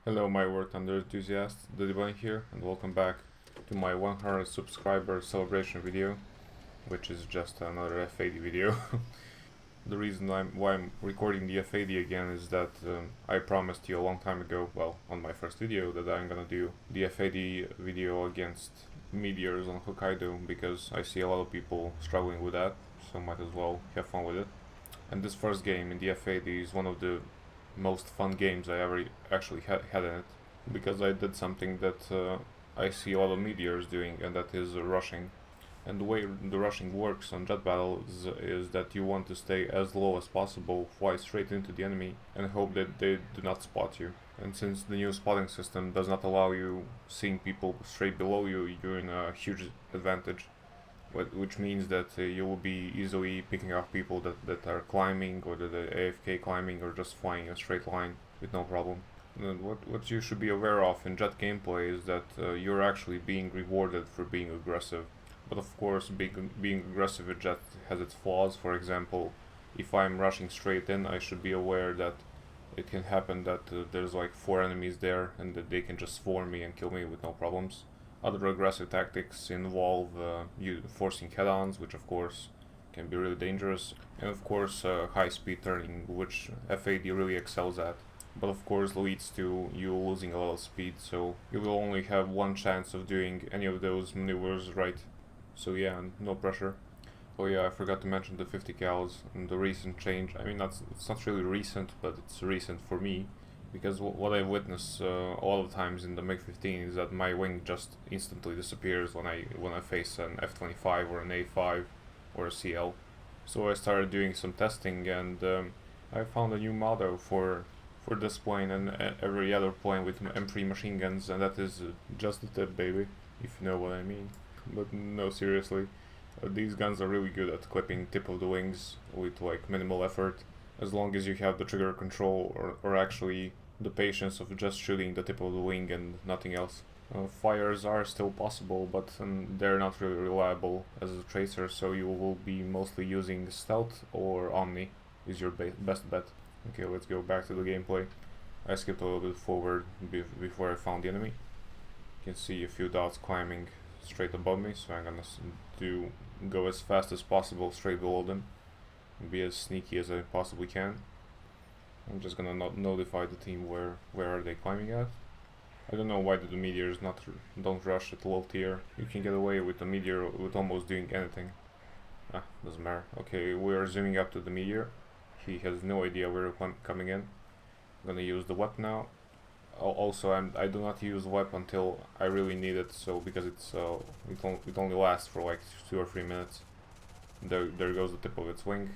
Hello my War Thunder enthusiasts, the Bunny here, and welcome back to my 100 subscriber celebration video, which is just another F80 video. The reason why I'm recording the F80 again is that I promised you a long time ago, well, on my first video, that I'm gonna do the F80 video against meteors on Hokkaido, because I see a lot of people struggling with that, so might as well have fun with it. And this first game in the F80 is one of the most fun games I ever actually had in it, because I did something that I see a lot of meteors doing, and that is rushing. And the way the rushing works on jet battles is that you want to stay as low as possible, fly straight into the enemy, and hope that they do not spot you. And since the new spotting system does not allow you seeing people straight below you, you're in a huge advantage. Which means that you will be easily picking off people that are climbing, or that are AFK climbing, or just flying in a straight line with no problem. And what you should be aware of in jet gameplay is that you're actually being rewarded for being aggressive. But of course, being aggressive with jet has its flaws. For example, if I'm rushing straight in, I should be aware that it can happen that there's like 4 enemies there, and that they can just swarm me and kill me with no problems. Other aggressive tactics involve you forcing head-ons, which of course can be really dangerous, and of course high-speed turning, which F80 really excels at. But of course leads to you losing a lot of speed, so you will only have one chance of doing any of those maneuvers right. So yeah, no pressure. Oh yeah, I forgot to mention the 50 cals and the recent change. I mean, it's not really recent, but it's recent for me, because what I've witnessed all the times in the MiG-15 is that my wing just instantly disappears when I face an F-25 or an A5 or a CL. So I started doing some testing, and I found a new motto for this plane and every other plane with M3 machine guns, and that is just the tip, baby, if you know what I mean. But no, seriously, these guns are really good at clipping tip of the wings with like minimal effort, as long as you have the trigger control, or actually the patience of just shooting the tip of the wing and nothing else. Fires are still possible, but they're not really reliable as a tracer, so you will be mostly using stealth or omni is your best bet. Okay, let's go back to the gameplay. I skipped a little bit forward before I found the enemy. You can see a few dots climbing straight above me, so I'm gonna go as fast as possible straight below them and be as sneaky as I possibly can. I'm just gonna notify the team where are they climbing at. I don't know why the meteors don't rush at low tier. You can get away with the meteor with almost doing anything. Doesn't matter. Okay, we are zooming up to the meteor. He has no idea we're coming in. I'm gonna use the weapon now. Also, I do not use web until I really need it, so because it only lasts for like 2 or 3 minutes. There goes the tip of its wing.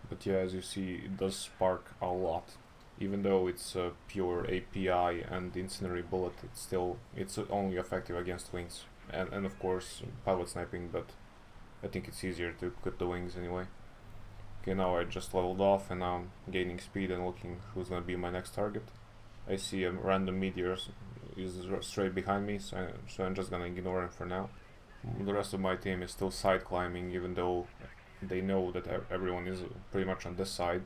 But yeah, as you see, it does spark a lot. Even though it's a pure API and incendiary bullet, it's only effective against wings and of course pilot sniping. But I think it's easier to clip the wings anyway. Okay, now I just leveled off, and now I'm gaining speed and looking who's gonna be my next target. I see a random meteor is straight behind me, so I'm just gonna ignore him for now. The rest of my team is still side climbing, even though they know that everyone is pretty much on this side,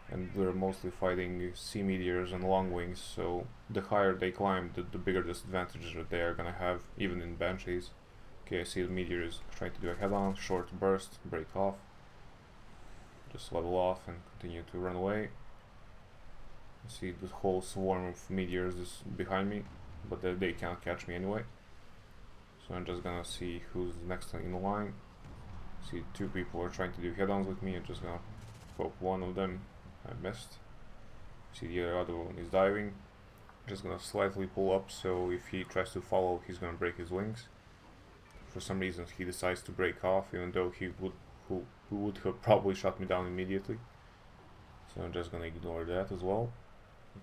and we're mostly fighting sea meteors and long wings, so the higher they climb, the bigger disadvantage that they are gonna have, even in Banshees. Okay, I see the meteor is trying to do a head-on, short burst, break off. Just level off and continue to run away. I see the whole swarm of meteors is behind me, but they can't catch me anyway. So I'm just gonna see who's next in the line. See 2 people are trying to do head-ons with me. I'm just gonna poke one of them. I missed. See the other one is diving. I'm just gonna slightly pull up, so if he tries to follow, he's gonna break his wings. For some reason he decides to break off, even though he would have probably shot me down immediately. So I'm just gonna ignore that as well.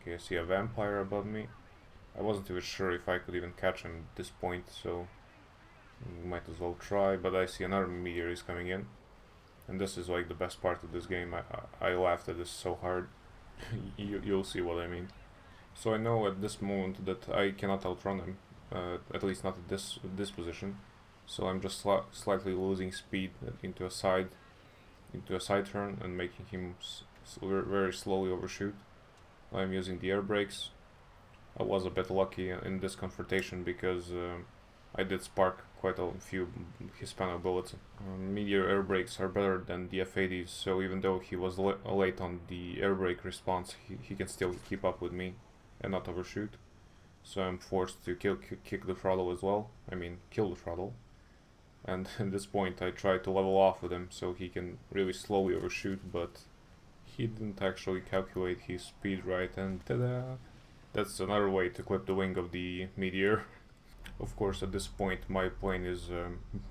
Okay, I see a vampire above me. I wasn't even sure if I could even catch him at this point, so might as well try. But I see another meteor is coming in, and this is like the best part of this game. I laughed at this so hard. You'll see what I mean. So I know at this moment that I cannot outrun him, at least not at this position. So I'm just slightly losing speed into a side turn and making him very slowly overshoot. I'm using the air brakes. I was a bit lucky in this confrontation because I did spark quite a few Hispano bullets. Meteor air brakes are better than the F80s, so even though he was late on the air brake response, he can still keep up with me and not overshoot. So I'm forced to kick the throttle as well. I mean, kill the throttle. And at this point I try to level off with him so he can really slowly overshoot, but he didn't actually calculate his speed right, and ta-da! That's another way to clip the wing of the Meteor. Of course, at this point my plane is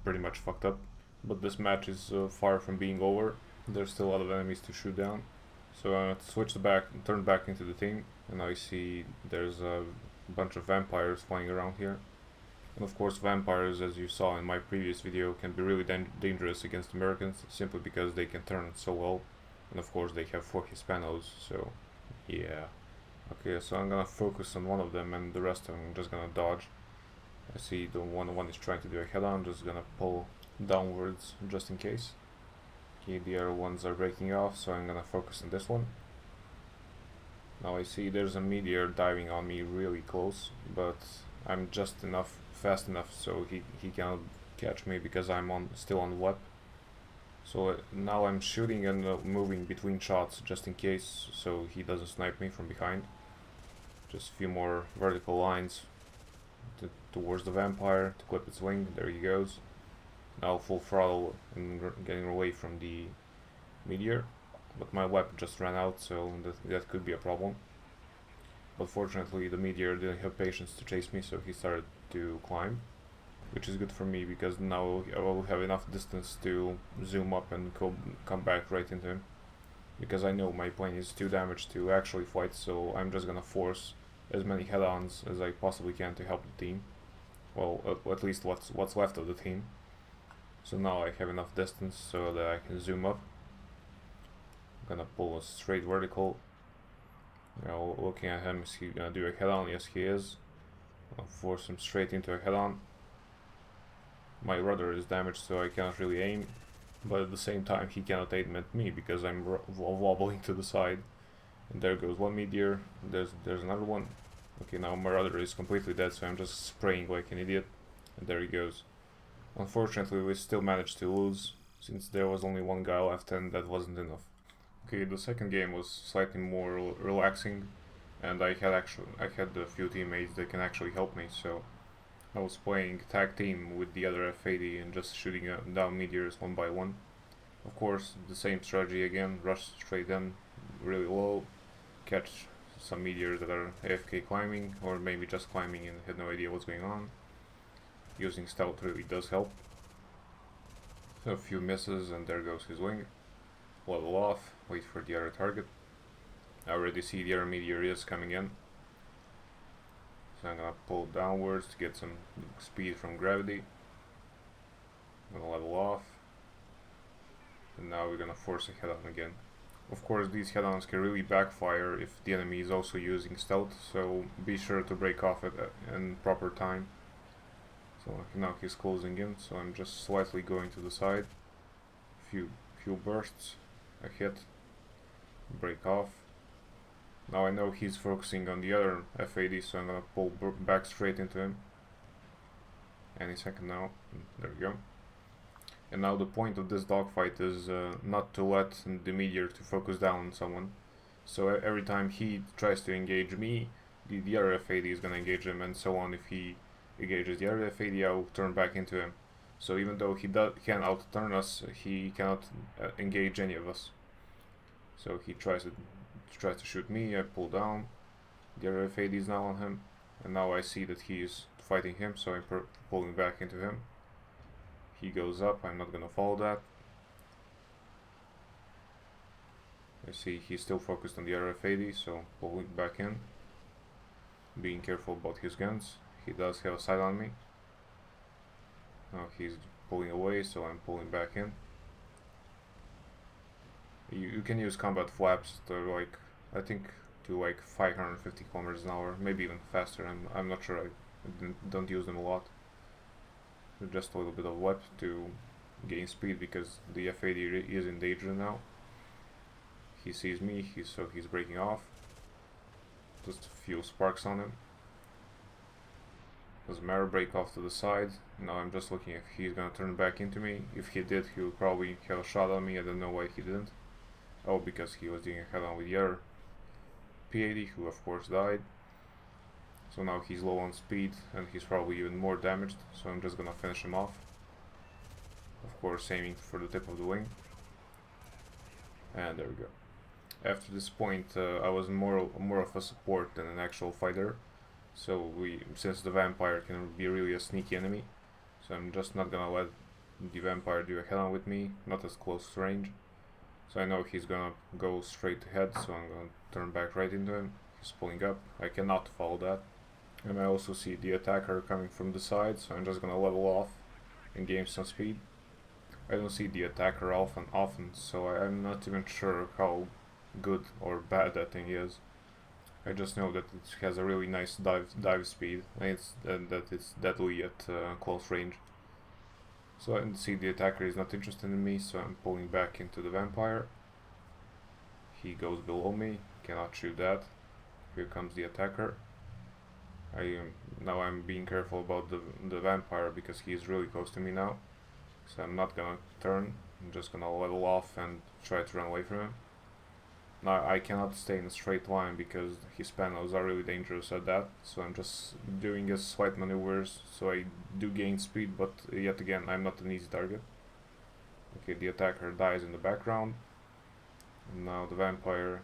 pretty much fucked up, but this match is far from being over. There's still a lot of enemies to shoot down. So I switched back, turned back into the team, and I see there's a bunch of vampires flying around here. And of course, vampires, as you saw in my previous video, can be really dangerous against Americans, simply because they can turn so well. And of course they have 4 Hispanos, so yeah. Okay, so I'm gonna focus on one of them and the rest I'm just gonna dodge. I see the one is trying to do a head-on, just gonna pull downwards just in case. Okay, the other ones are breaking off, so I'm gonna focus on this one. Now I see there's a meteor diving on me really close, but I'm just fast enough so he cannot catch me because I'm still on WEP. So now I'm shooting and moving between shots just in case, so he doesn't snipe me from behind. Just a few more vertical lines towards the vampire to clip its wing. There he goes. Now full throttle and getting away from the meteor, but my weapon just ran out, so that could be a problem. But fortunately the meteor didn't have patience to chase me, so he started to climb, which is good for me because now I will have enough distance to zoom up and come back right into him, because I know my plane is too damaged to actually fight, so I'm just gonna force as many head-ons as I possibly can to help the team. Well, at least what's left of the team. So now I have enough distance so that I can zoom up. I'm gonna pull a straight vertical. Now looking at him, is he gonna do a head-on? Yes, he is. I'll force him straight into a head-on. My rudder is damaged, so I cannot really aim, but at the same time he cannot aim at me because I'm wobbling to the side. And there goes one meteor. There's another one. Okay, now my rudder is completely dead, so I'm just spraying like an idiot. And there he goes. Unfortunately, we still managed to lose, since there was only one guy left and that wasn't enough. Okay, the second game was slightly more relaxing, and I had a few teammates that can actually help me, so I was playing tag team with the other F80 and just shooting down meteors one by one. Of course, the same strategy again, rush straight in, really low, catch some meteors that are AFK climbing, or maybe just climbing and had no idea what's going on. Using stealth really does help. A few misses and there goes his wing. Level off, wait for the other target. I already see the other meteor is coming in. So I'm gonna pull downwards to get some speed from gravity. I'm gonna level off. And now we're gonna force a head-on again. Of course, these head-ons can really backfire if the enemy is also using stealth, so be sure to break off in proper time. So now he's closing in, so I'm just slightly going to the side. Few bursts, a hit, break off. Now I know he's focusing on the other F80, so I'm gonna pull back straight into him. Any second now. There we go. And now the point of this dogfight is not to let the meteor to focus down on someone. So every time he tries to engage me, the other F80 is gonna engage him, and so on. If he engages the other F80, I'll turn back into him. So even though he can out-turn us, he cannot engage any of us. So he tries to shoot me, I pull down. The other F80 is now on him, and now I see that he is fighting him, so I'm pulling back into him. He goes up, I'm not gonna follow that. I see he's still focused on the other F80, so pulling back in. Being careful about his guns. He does have a sight on me. Now he's pulling away, so I'm pulling back in. You can use combat flaps to I think to 550 kilometers an hour, maybe even faster. I'm not sure. I don't use them a lot. Just a little bit of WEP to gain speed because the F80 is in danger now. He sees me, so he's breaking off. Just a few sparks on him. Doesn't matter, break off to the side. Now I'm just looking if he's gonna turn back into me. If he did, he would probably have a shot on me. I don't know why he didn't. Oh, because he was doing a head-on with the other P80, who of course died. So now he's low on speed and he's probably even more damaged, so I'm just gonna finish him off. Of course aiming for the tip of the wing. And there we go. After this point I was more of a support than an actual fighter. So since the vampire can be really a sneaky enemy, so I'm just not gonna let the vampire do a head-on with me, not as close range. So I know he's gonna go straight ahead, so I'm gonna turn back right into him. He's pulling up. I cannot follow that. And I also see the attacker coming from the side, so I'm just gonna level off and gain some speed. I don't see the attacker often, so I'm not even sure how good or bad that thing is. I just know that it has a really nice dive speed, and that it's deadly at close range. So I see the attacker is not interested in me, so I'm pulling back into the vampire. He goes below me, cannot shoot that. Here comes the attacker. Now I'm being careful about the vampire because he is really close to me now. So I'm not gonna turn, I'm just gonna level off and try to run away from him. Now I cannot stay in a straight line because his panels are really dangerous at that, so I'm just doing his slight maneuvers so I do gain speed, but yet again I'm not an easy target. Okay, the attacker dies in the background. And now the vampire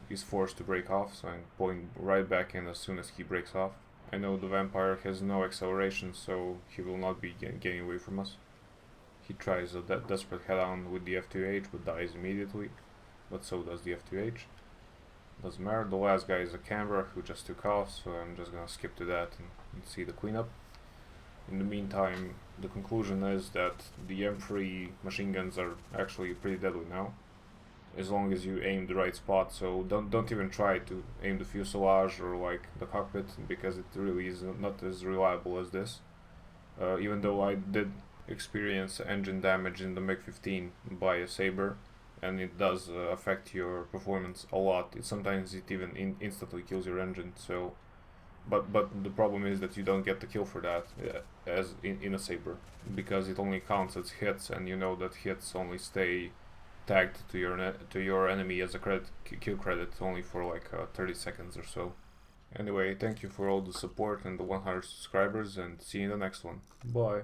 is forced to break off, so I'm pulling right back in as soon as he breaks off. I know the vampire has no acceleration, so he will not be getting away from us. He tries a desperate head-on with the F2H, but dies immediately. But so does the F2H. Doesn't matter, the last guy is a camera who just took off, so I'm just gonna skip to that and see the cleanup. In the meantime, the conclusion is that the M3 machine guns are actually pretty deadly now, as long as you aim the right spot. So don't even try to aim the fuselage or like the cockpit, because it really is not as reliable as this. Even though I did experience engine damage in the MiG-15 by a Sabre, and it does affect your performance a lot. Sometimes it even instantly kills your engine. So, but the problem is that you don't get the kill for that as in a Sabre, because it only counts as hits, and you know that hits only stay tagged to your enemy as a kill credit only for like 30 seconds or so. Anyway, thank you for all the support and the 100 subscribers, and see you in the next one. Bye.